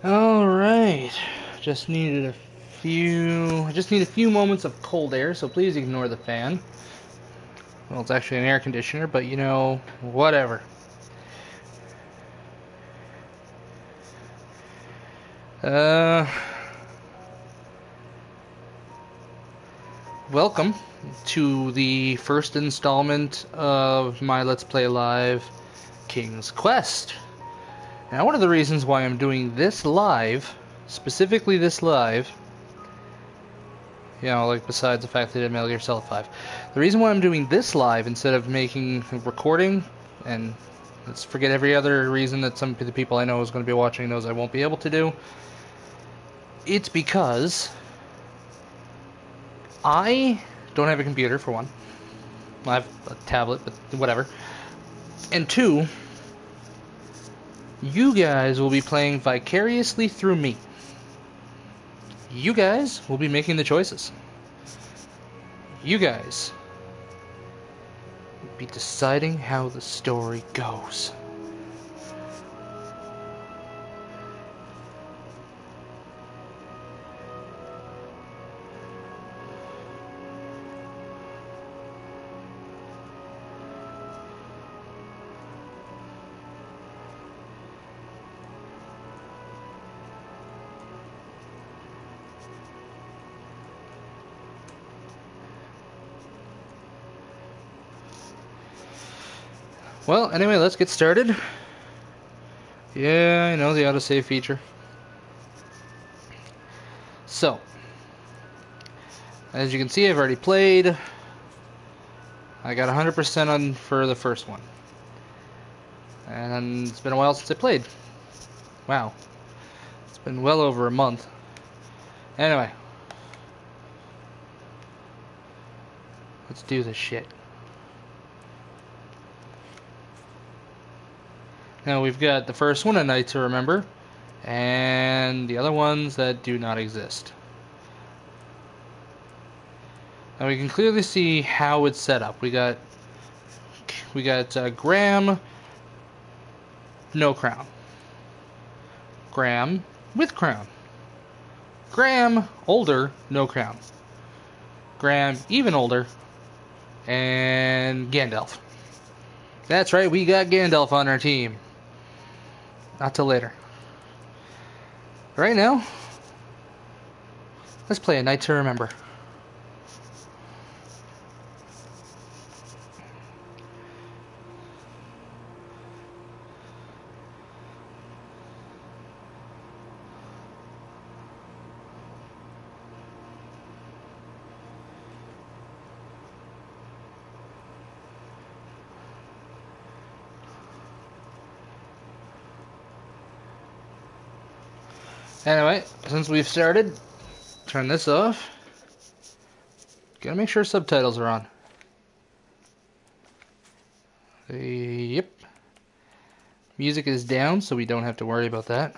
All right. Just needed a few. I just need a few moments of cold air, so please ignore the fan. Well, it's actually an air conditioner, but you know, whatever. Uh, Welcome to the first installment of my Let's Play Live King's Quest. Now, one of the reasons why I'm doing this live, specifically this live, you know, like besides the fact that I did Metal Gear Solid 5, the reason why I'm doing this live instead of making a recording, and let's forget every other reason that some of the people I know is going to be watching knows I won't be able to do, it's because I don't have a computer, for one. I have a tablet, but whatever. And two, you guys will be playing vicariously through me. You guys will be making the choices. You guys will be deciding how the story goes. Well, anyway, let's get started. Yeah, I know the autosave feature. So, as you can see, I've already played. I got 100% on for the first one. And it's been a while since I played. Wow. It's been well over a month. Anyway. Let's do this shit. Now we've got the first one, A Night to Remember, and the other ones that do not exist. Now we can clearly see how it's set up. We got Graham, no crown. Graham with crown. Graham, older, no crown. Graham, even older, and Gandalf. That's right, we got Gandalf on our team. Not till later. Right now, let's play A Night to Remember. Anyway, since we've started, turn this off. Gotta make sure subtitles are on. Yep. Music is down, so we don't have to worry about that.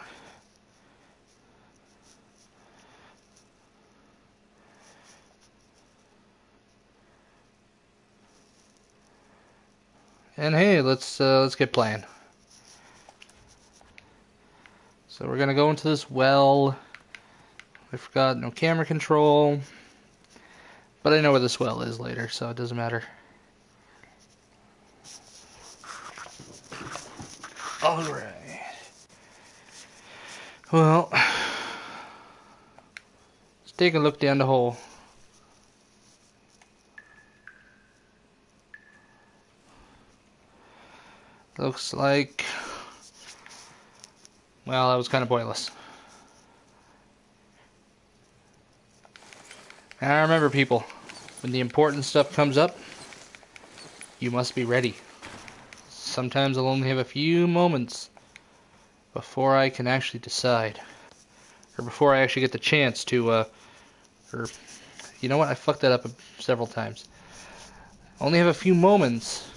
And hey, let's get playing. So we're gonna go into this well. I forgot no camera control, but I know where this well is later, so it doesn't matter. All right. Well, let's take a look down the hole. Looks like, well, that was kind of pointless. Now remember, people, when the important stuff comes up, you must be ready. Sometimes I'll only have a few moments before I can actually decide. Or before I actually get the chance to, or, you know what, I fucked that up several times. Only have a few moments,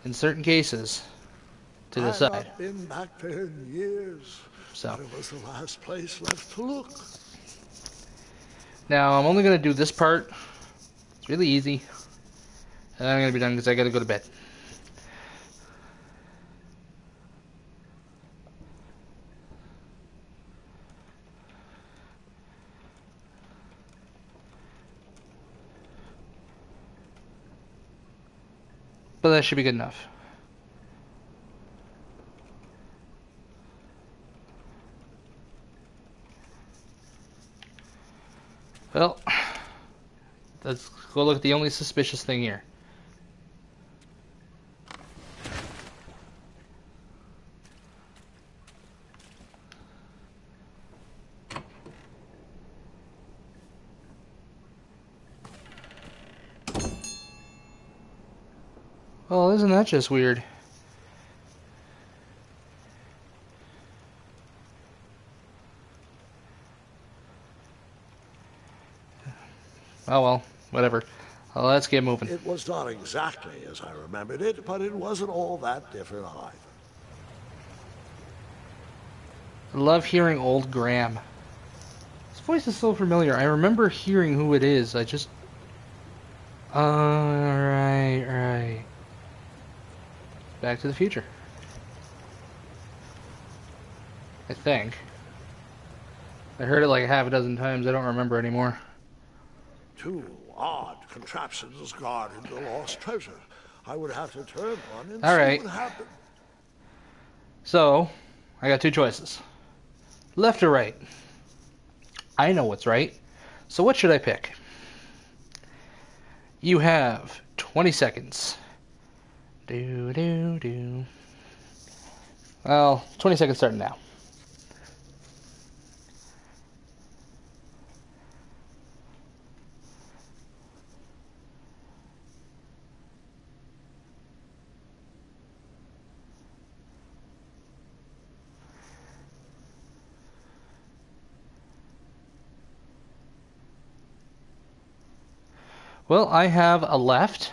in certain cases, to decide. I've not been back there in years. So, But it was the last place left to look. now I'm only going to do this part. It's really easy. And I'm going to be done because I got to go to bed. But that should be good enough. Well, let's go look at the only suspicious thing here. Well, isn't that just weird? Oh well, whatever. Let's get moving. It was not exactly as I remembered it, but it wasn't all that different either. I love hearing old Graham. His voice is so familiar. I remember hearing who it is. I just... right. Back to the Future. I think. I heard it like half a dozen times. I don't remember anymore. Two odd contraptions guarded the lost treasure. I would have to turn one and Alright. see what happened. So, I got two choices. Left or right? I know what's right. So what should I pick? You have 20 seconds. Well, 20 seconds starting now. Well, I have a left,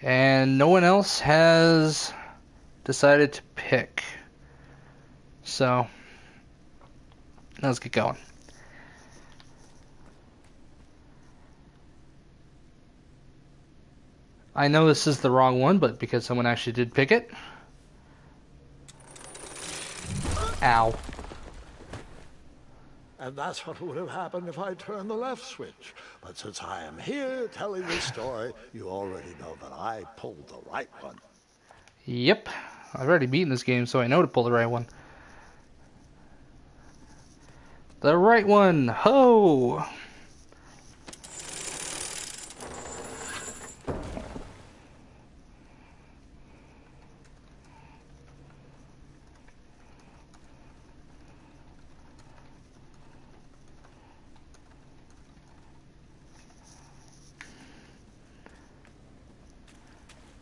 and no one else has decided to pick. So, let's get going. I know this is the wrong one, but because someone actually did pick it. Ow. And that's what would have happened if I turned the left switch. But since I am here telling this story, you already know that I pulled the right one. Yep. I've already beaten this game, so I know to pull the right one. The right one! Ho!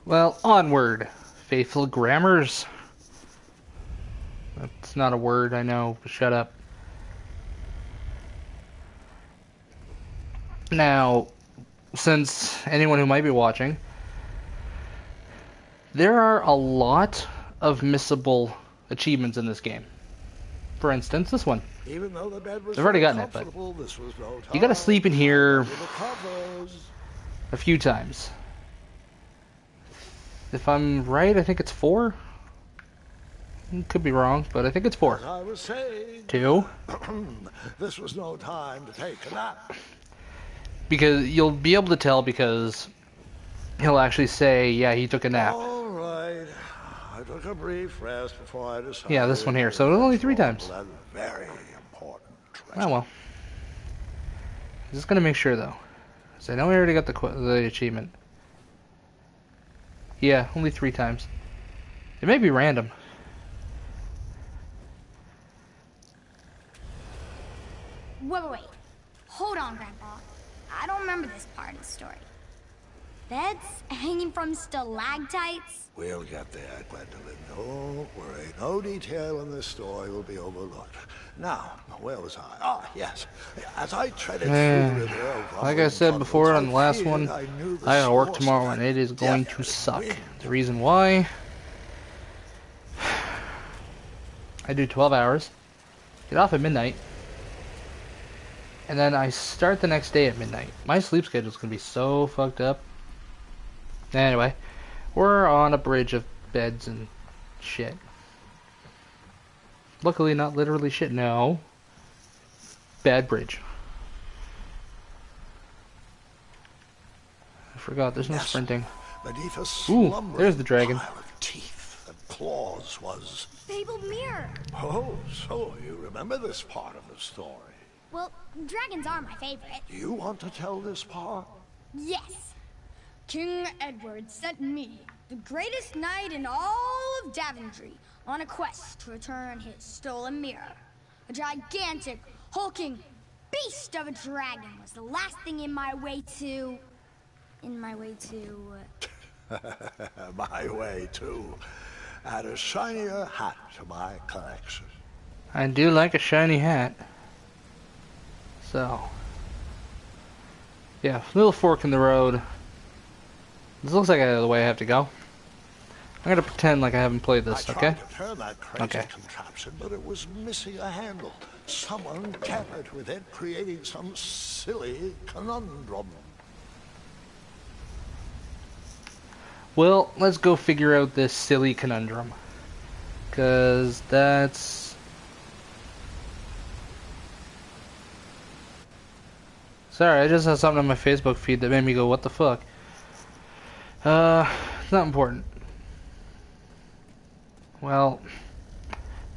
Well, onward, faithful grammars. That's not a word, I know, but shut up. Now, since anyone who might be watching, there are a lot of missable achievements in this game. For instance, this one. Even though the bed was I've already gotten it, but this was no you gotta sleep in here under the covers. a few times. If I'm right, I think it's 4. Could be wrong, but I think it's 4. As I was saying, 2. this was no time to take a nap. Because you'll be able to tell because he'll actually say, yeah, he took a nap. All right. I took a brief rest before I decided. Yeah, this one here. So it was only 3 times. That very important treasure. Oh well. I'm just gonna make sure though, because I know I already got the achievement. Yeah, only 3 times. It may be random. Wait. Hold on, Grandpa. I don't remember this part of the story. Beds hanging from stalactites? We'll get there, Gwendolyn. Don't worry. No detail in this story will be overlooked. Now, where was I? Ah, yes. As I treaded through the river of Like I said before on the last feared one, I knew the I gotta work source tomorrow of and that it is going to deafening suck. wind. The reason why, I do 12 hours, get off at midnight, and then I start the next day at midnight. My sleep schedule's gonna be so fucked up. Anyway, we're on a bridge of beds and shit. Luckily not literally shit, no. Bad bridge. I forgot, there's no Yes. sprinting. Beneath a Ooh, slumbering there's the dragon. pile of teeth and claws was... Fabled mirror. Oh, so you remember this part of the story. Well, dragons are my favorite. Do you want to tell this part? Yes. King Edward sent me, the greatest knight in all of Daventry, on a quest to return his stolen mirror. A gigantic, hulking beast of a dragon was the last thing in my way to... My way, too. Add a shinier hat to my collection. I do like a shiny hat. So, yeah, little fork in the road. This looks like the way I have to go. I'm gonna pretend like I haven't played this, okay? I tried to turn that crazy contraption, but it was missing a handle. Someone tampered with it, creating some silly conundrum. Well, let's go figure out this silly conundrum. 'Cause that's... Sorry, I just saw something on my Facebook feed that made me go, what the fuck? It's not important. Well,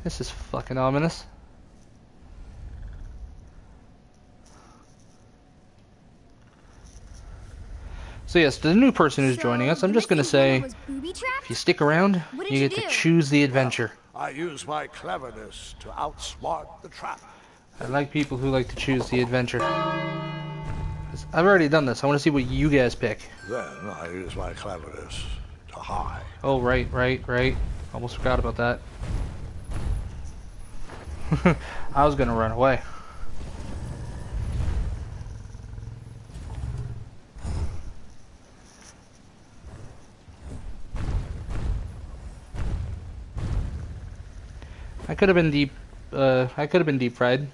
this is fucking ominous. So yes, to the new person who's joining us, I'm just gonna say, if you stick around, you get to choose the adventure. I use my cleverness to outsmart the trap. I like people who like to choose the adventure. I've already done this. I want to see what you guys pick. Then I use my cleverness to hide. Oh, right. Almost forgot about that. I was gonna run away. I could have been deep fried,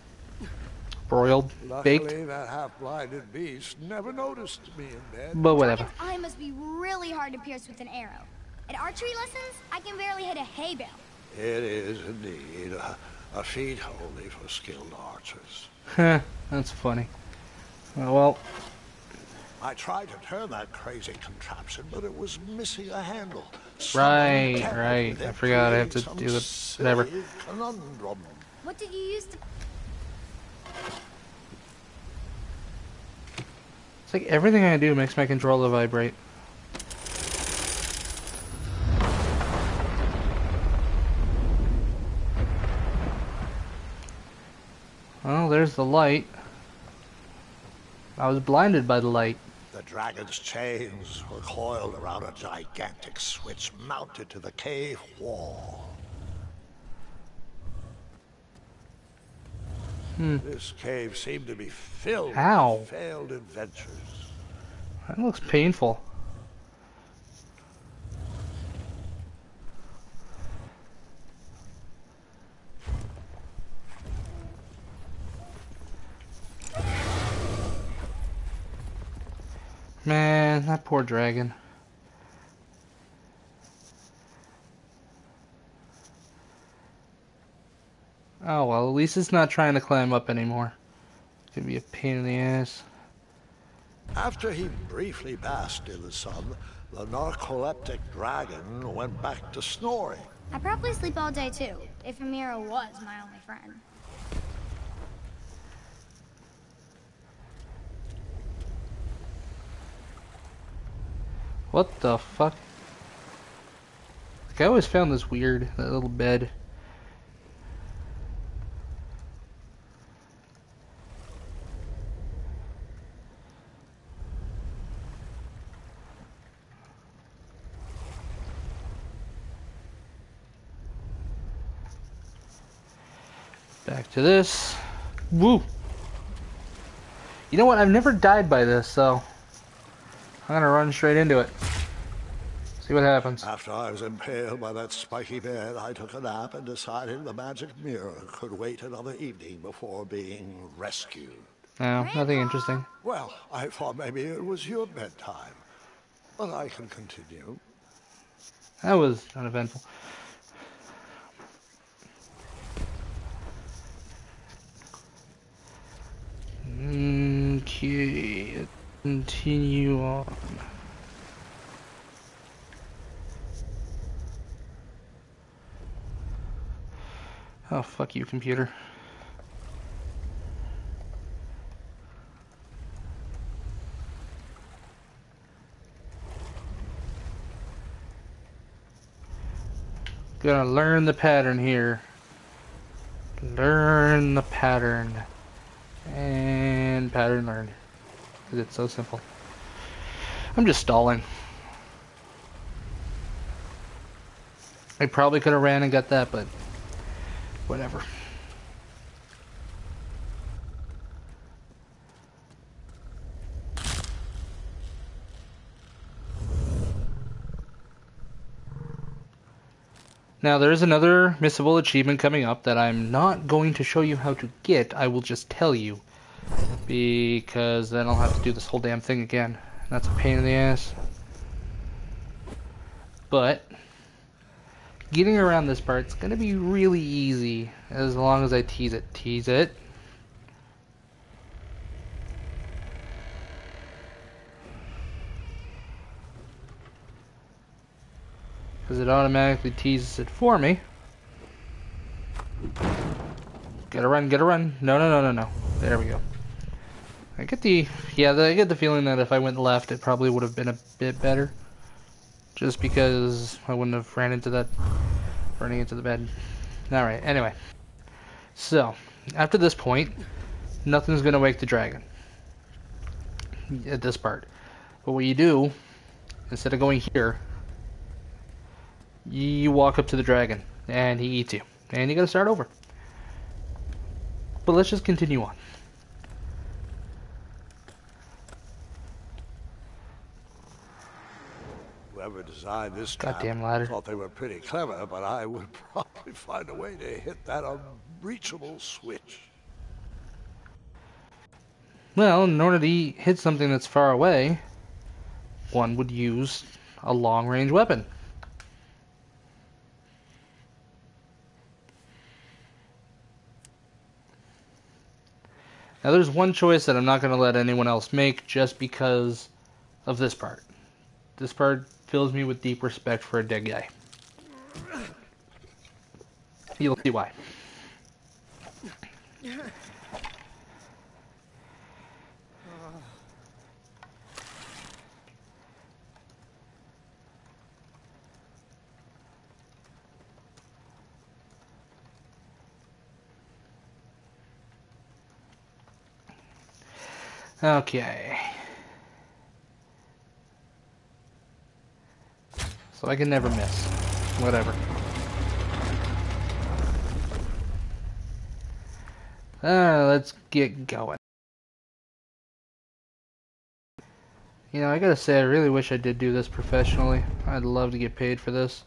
broiled, baked. Luckily, that half-blinded beast never noticed me in bed. But whatever. Dragon's eye must be really hard to pierce with an arrow. At archery lessons, I can barely hit a hay bale. It is indeed a feat only for skilled archers. Heh, that's funny. Well, I tried to turn that crazy contraption, but it was missing a handle. right. I forgot I have to do the whatever. Conundrum. What did you use to... It's like everything I do makes my controller vibrate. Well, there's the light. I was blinded by the light. The dragon's chains were coiled around a gigantic switch mounted to the cave wall. This cave seemed to be filled with failed adventures. That looks painful. Man, that poor dragon. Oh well, at least it's not trying to climb up anymore. It's gonna be a pain in the ass. After he briefly basked in the sun, the narcoleptic dragon went back to snoring. I probably sleep all day too, if Amira was my only friend. What the fuck? Like, I always found this weird, that little bed. Back to this. Woo! You know what? I've never died by this, so I'm gonna run straight into it. See what happens. After I was impaled by that spiky bed, I took a nap and decided the magic mirror could wait another evening before being rescued. No, nothing interesting. Well, I thought maybe it was your bedtime, but I can continue. That was uneventful. Okay, continue on. Oh, fuck you, computer. Gonna learn the pattern here. Learn the pattern. And pattern learned. Because it's so simple. I'm just stalling. I probably could have ran and got that, but whatever. Now there is another missable achievement coming up that I'm not going to show you how to get, I will just tell you. Because then I'll have to do this whole damn thing again. That's a pain in the ass. But getting around this part's gonna be really easy as long as I tease it. Tease it. Because it automatically teases it for me. Gotta run, gotta run. No, no, no, no, no. There we go. I get the feeling that if I went left, it probably would have been a bit better. Just because I wouldn't have ran into that, running into the bed. Alright, anyway. So, after this point, nothing's gonna wake the dragon. At this part. But what you do, instead of going here, you walk up to the dragon, and he eats you. And you gotta start over. But let's just continue on. Whoever designed this Goddamn trap ladder. thought they were pretty clever, but I would probably find a way to hit that unreachable switch. Well, in order to hit something that's far away, one would use a long-range weapon. Now there's one choice that I'm not going to let anyone else make just because of this part. This part fills me with deep respect for a dead guy. You'll see why. Okay. So I can never miss. Whatever. Let's get going. You know, I gotta say, I really wish I did do this professionally. I'd love to get paid for this.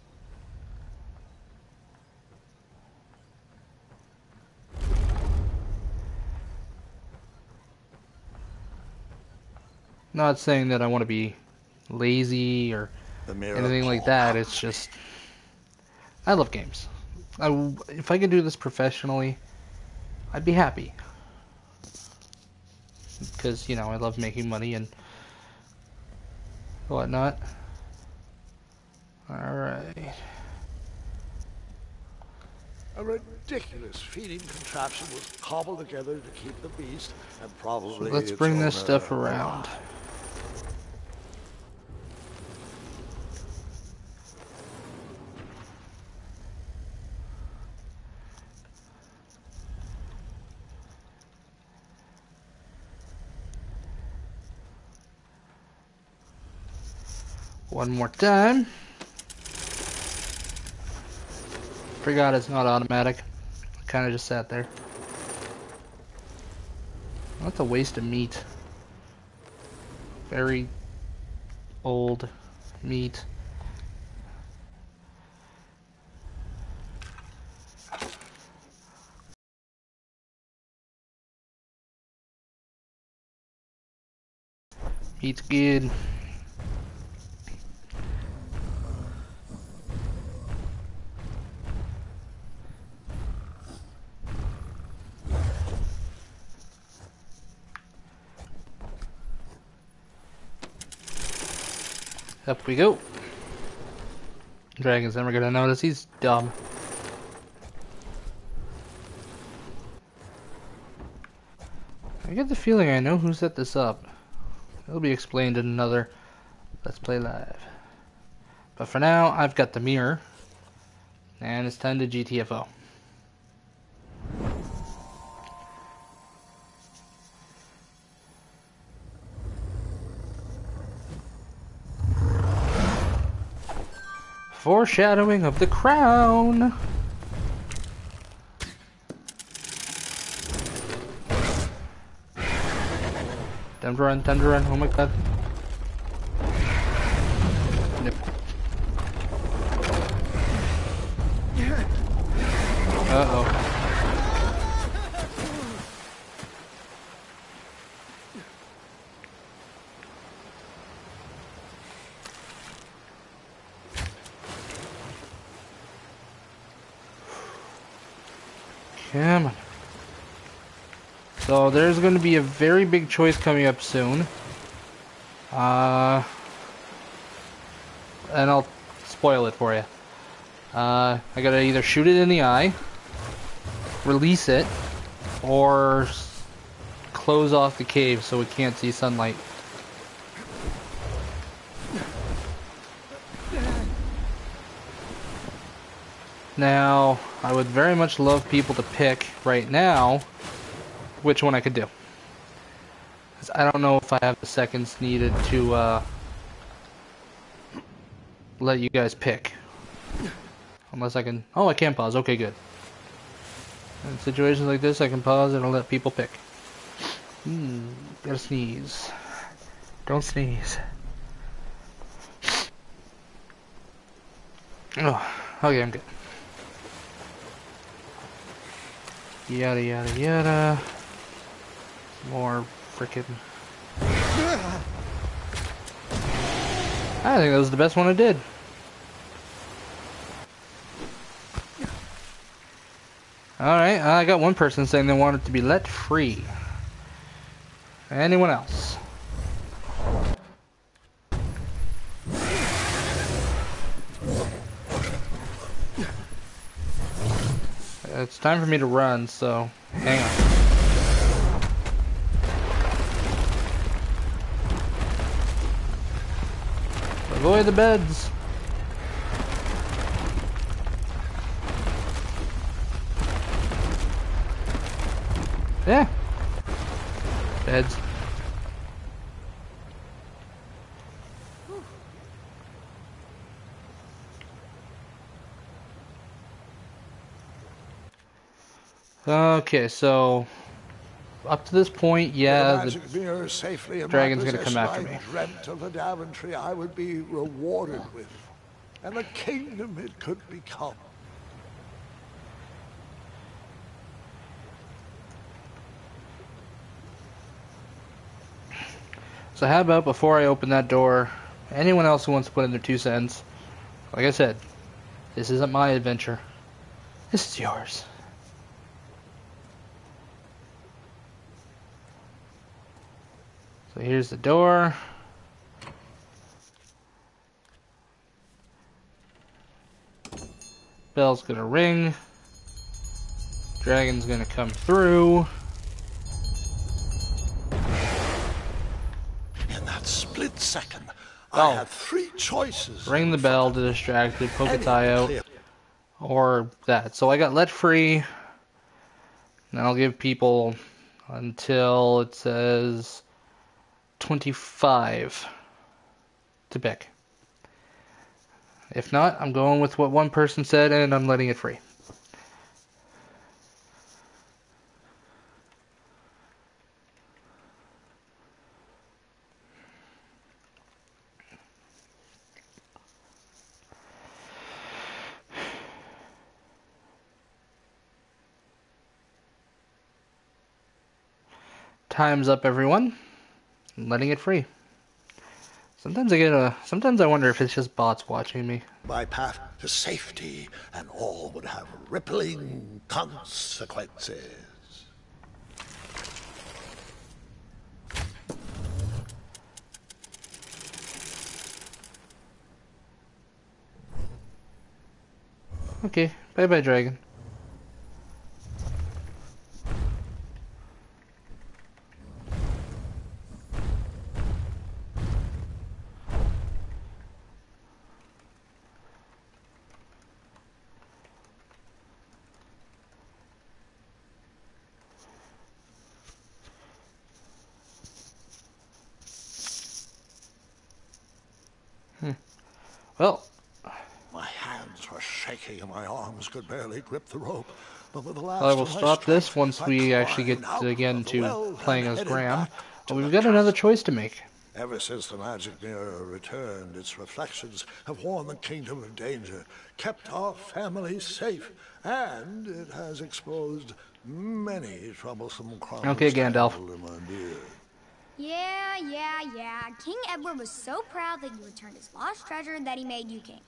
Not saying that I want to be lazy or anything like that. It's just, I love games. If I could do this professionally, I'd be happy. Because, you know, I love making money and whatnot. Alright. A ridiculous feeding contraption was cobbled together to keep the beast, and probably So let's bring this stuff around. One more time. Forgot it's not automatic. Kind of just sat there. That's a waste of meat. Very old meat. Meat's good. Up we go. Dragon's never gonna notice, he's dumb. I get the feeling I know who set this up. It'll be explained in another Let's Play Live. But for now, I've got the mirror. And it's time to GTFO. Foreshadowing of the crown. Time to run, time to run. Oh my god. Nope. Uh-oh. Come on. So there's going to be a very big choice coming up soon. And I'll spoil it for you. I gotta either shoot it in the eye, release it, or close off the cave so it can't see sunlight. Now, I would very much love people to pick right now which one I could do. 'Cause I don't know if I have the seconds needed to let you guys pick. Unless I can... Oh, I can pause. Okay, good. In situations like this, I can pause and I'll let people pick. Gotta sneeze. Don't sneeze. Oh, okay, I'm good. Yada yada yada. More frickin'. I think that was the best one I did. Alright, I got one person saying they want it to be let free. Anyone else? It's time for me to run, so hang on. Avoid the beds. Yeah. Beds. Okay, so up to this point, yeah, the dragon's gonna come after me. I dreamt of the Daventry I would be rewarded with, and the kingdom it could become. So how about before I open that door, anyone else who wants to put in their 2 cents, like I said, this isn't my adventure. This is yours. So here's the door. Bell's gonna ring. Dragon's gonna come through. In that split second, I had 3 choices. Ring the bell to distract it, poke its eye out, or that. So I got let free. And I'll give people until it says 25 to pick. If not, I'm going with what one person said and I'm letting it free. Time's up, everyone. I'm letting it free. Sometimes I wonder if it's just bots watching me. My path to safety, and all would have rippling consequences. Okay, bye-bye, dragon. Well, My hands were shaking and my arms could barely grip the rope. But with the last I will of my stop this strength, once I we actually get climbed out again of the to well playing and as headed Graham. back to We've the got another castle. choice to make. Ever since the magic mirror returned, its reflections have warned the kingdom of danger, kept our family safe, and it has exposed many troublesome crimes Okay, Gandalf. tangled in my beard. Yeah. King Edward was so proud that you returned his lost treasure that he made you king.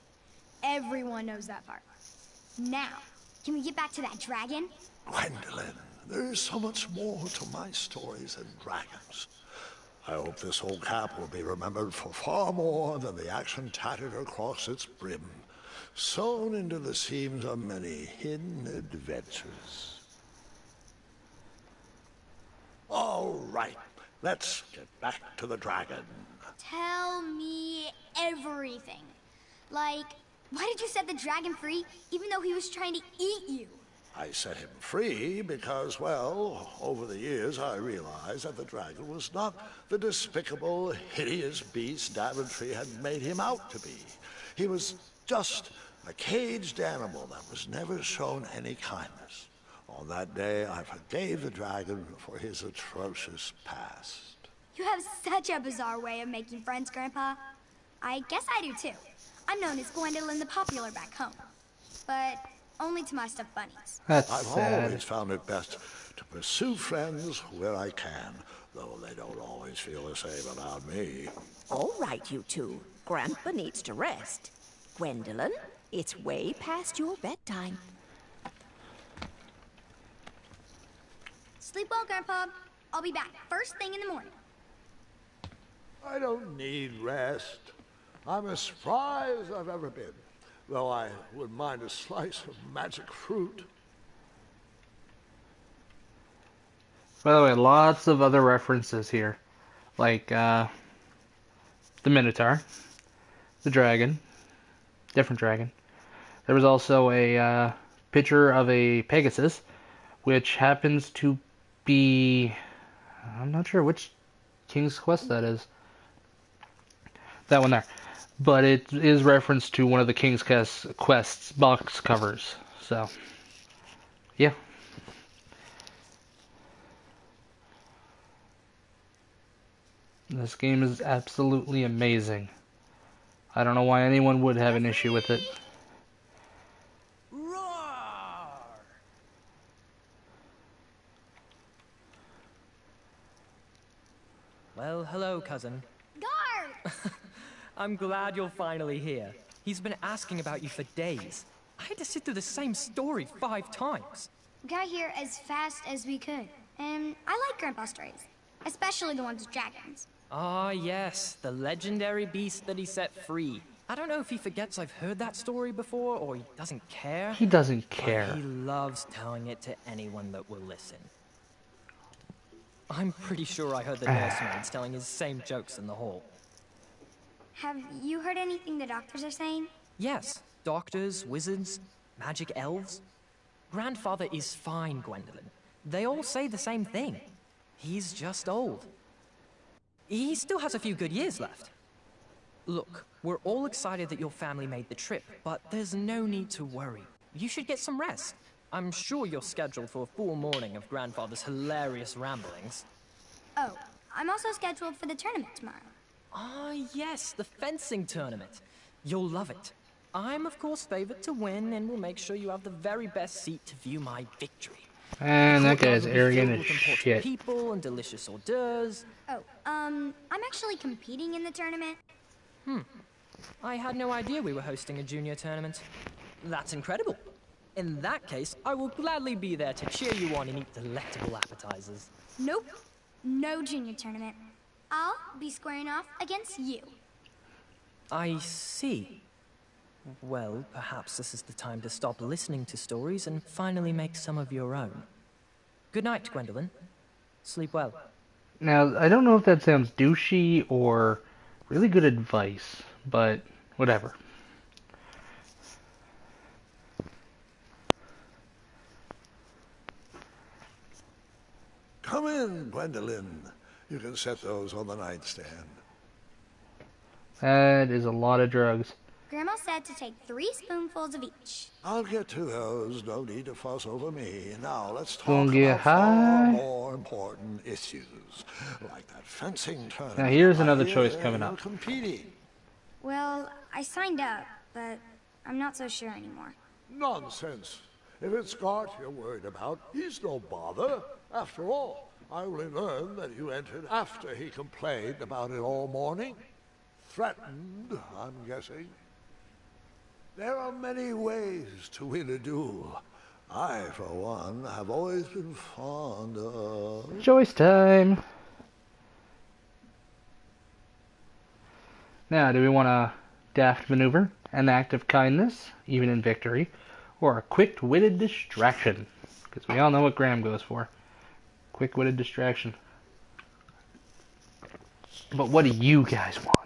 Everyone knows that part. Now, can we get back to that dragon? Gwendolyn, there's so much more to my stories than dragons. I hope this old cap will be remembered for far more than the action tattered across its brim, sewn into the seams of many hidden adventures. All right, let's get back to the dragon. Tell me everything. Like, why did you set the dragon free even though he was trying to eat you? I set him free because, well, over the years I realized that the dragon was not the despicable, hideous beast Daventry had made him out to be. He was just a caged animal that was never shown any kindness. On that day, I forgave the dragon for his atrocious past. You have such a bizarre way of making friends, Grandpa. I guess I do too. I'm known as Gwendolyn the Popular back home. But only to my stuffed bunnies. That's I've sad. always found it best to pursue friends where I can, though they don't always feel the same about me. All right, you two. Grandpa needs to rest. Gwendolyn, it's way past your bedtime. Sleep well, Grandpa. I'll be back first thing in the morning. I don't need rest. I'm as spry as I've ever been, though I wouldn't mind a slice of magic fruit. By the way, lots of other references here. Like, the Minotaur, the dragon, different dragon. There was also a picture of a Pegasus, which happens to be... I'm not sure which King's Quest that is. That one there. But it is reference to one of the King's Quest's box covers. So, yeah. This game is absolutely amazing. I don't know why anyone would have an issue with it. Roar! Well, hello, cousin. Guard! I'm glad you're finally here. He's been asking about you for days. I had to sit through the same story 5 times. We got here as fast as we could. And I like Grandpa's stories. Especially the ones with dragons. Ah, yes, the legendary beast that he set free. I don't know if he forgets I've heard that story before, or he doesn't care. He doesn't But care. he loves telling it to anyone that will listen. I'm pretty sure I heard the nursemaids telling his same jokes in the hall. Have you heard anything the doctors are saying? Yes, doctors, wizards, magic elves. Grandfather is fine, Gwendolyn. They all say the same thing. He's just old. He still has a few good years left. Look, we're all excited that your family made the trip, but there's no need to worry. You should get some rest. I'm sure you're scheduled for a full morning of Grandfather's hilarious ramblings. Oh, I'm also scheduled for the tournament tomorrow. Ah, yes, the fencing tournament. You'll love it. I'm, of course, favored to win, and will make sure you have the very best seat to view my victory. And that Courtyard guy's will be arrogant filled as with important shit. people and delicious hors d'oeuvres. Oh, I'm actually competing in the tournament. I had no idea we were hosting a junior tournament. That's incredible. In that case, I will gladly be there to cheer you on and eat delectable appetizers. Nope, no junior tournament. I'll be squaring off against you. I see. Well, perhaps this is the time to stop listening to stories and finally make some of your own. Good night, Gwendolyn. Sleep well. Now, I don't know if that sounds douchey or really good advice, but whatever. Come in, Gwendolyn. You can set those on the nightstand. That is a lot of drugs. Grandma said to take 3 spoonfuls of each. I'll get to those. No need to fuss over me. Now let's Gonna talk get about far high. more important issues, like that fencing tournament. Now here's I another hear choice coming you're up. competing. Well, I signed up, but I'm not so sure anymore. Nonsense. If it's Scott you're worried about, he's no bother. After all, I only learned that you entered after he complained about it all morning. Threatened, I'm guessing. There are many ways to win a duel. I, for one, have always been fond of... Choice time. Now, do we want a daft maneuver, an act of kindness, even in victory, or a quick-witted distraction? Because we all know what Graham goes for. Quick-witted distraction. But what do you guys want?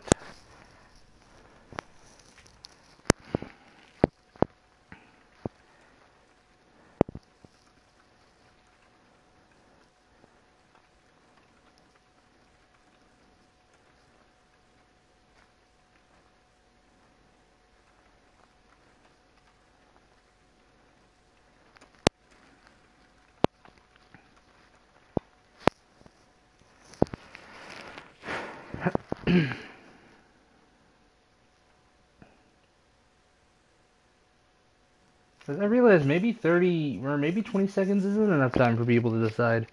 I realize maybe 30 or maybe 20 seconds isn't enough time for people to decide.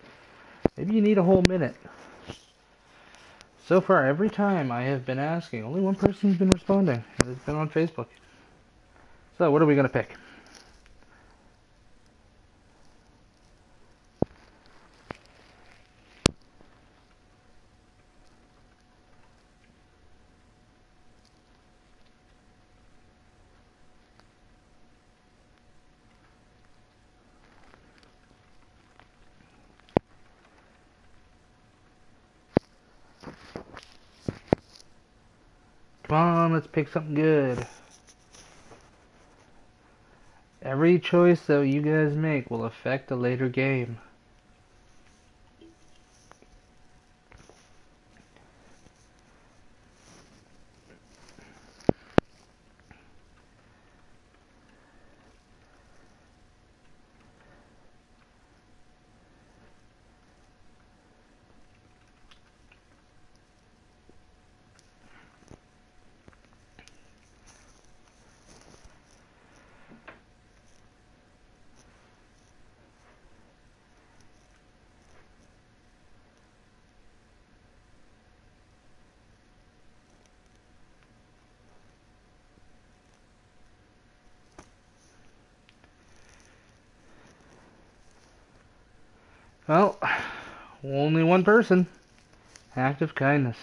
Maybe you need a whole minute. So far, every time I have been asking, only one person's been responding. It's been on Facebook. So, what are we going to pick? Come on, let's pick something good. Every choice that you guys make will affect a later game. Well, only one person. Act of kindness.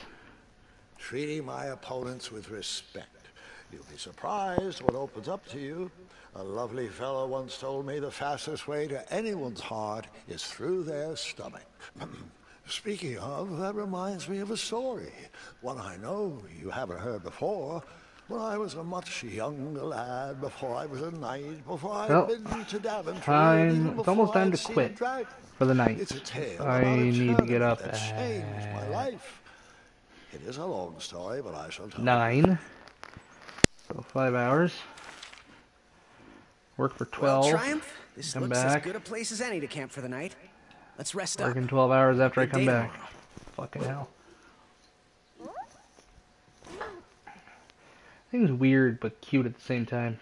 Treating my opponents with respect. You'll be surprised what opens up to you. A lovely fellow once told me the fastest way to anyone's heart is through their stomach. Speaking of, that reminds me of a story. One I know you haven't heard before. When I was a much younger lad, before I was a knight, before I'd been to Daventry, It's almost time to quit for the night. It's a tale I about a need to get up that changed my life. It is a long story, but I shall tell 9. So 5 hours. Work for 12. Well, Triumph, this Come looks back. as good a place as any to camp for the night. Let's rest up. Working 12 hours after I Good come day back. tomorrow. Fucking hell. Thing's weird but cute at the same time.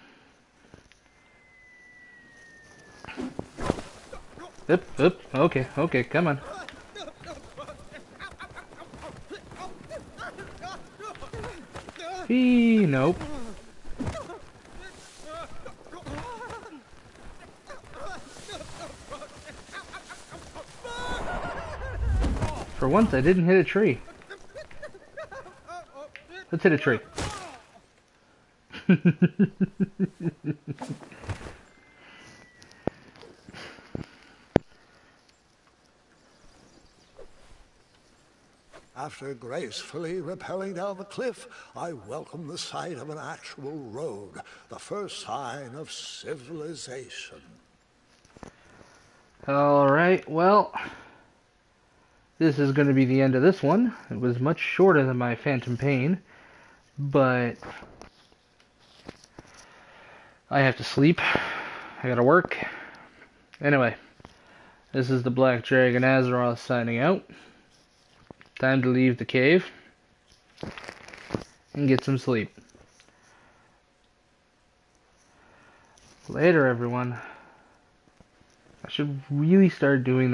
Oop. Okay, come on. Nope. For once, I didn't hit a tree. Let's hit a tree. After gracefully rappelling down the cliff, I welcomed the sight of an actual road, the first sign of civilization. Alright, well, this is going to be the end of this one. It was much shorter than my Phantom Pain, but I have to sleep. I gotta work. Anyway, this is the Black Dragon Azeroth signing out. Time to leave the cave and get some sleep. Later, everyone. I should really start doing that.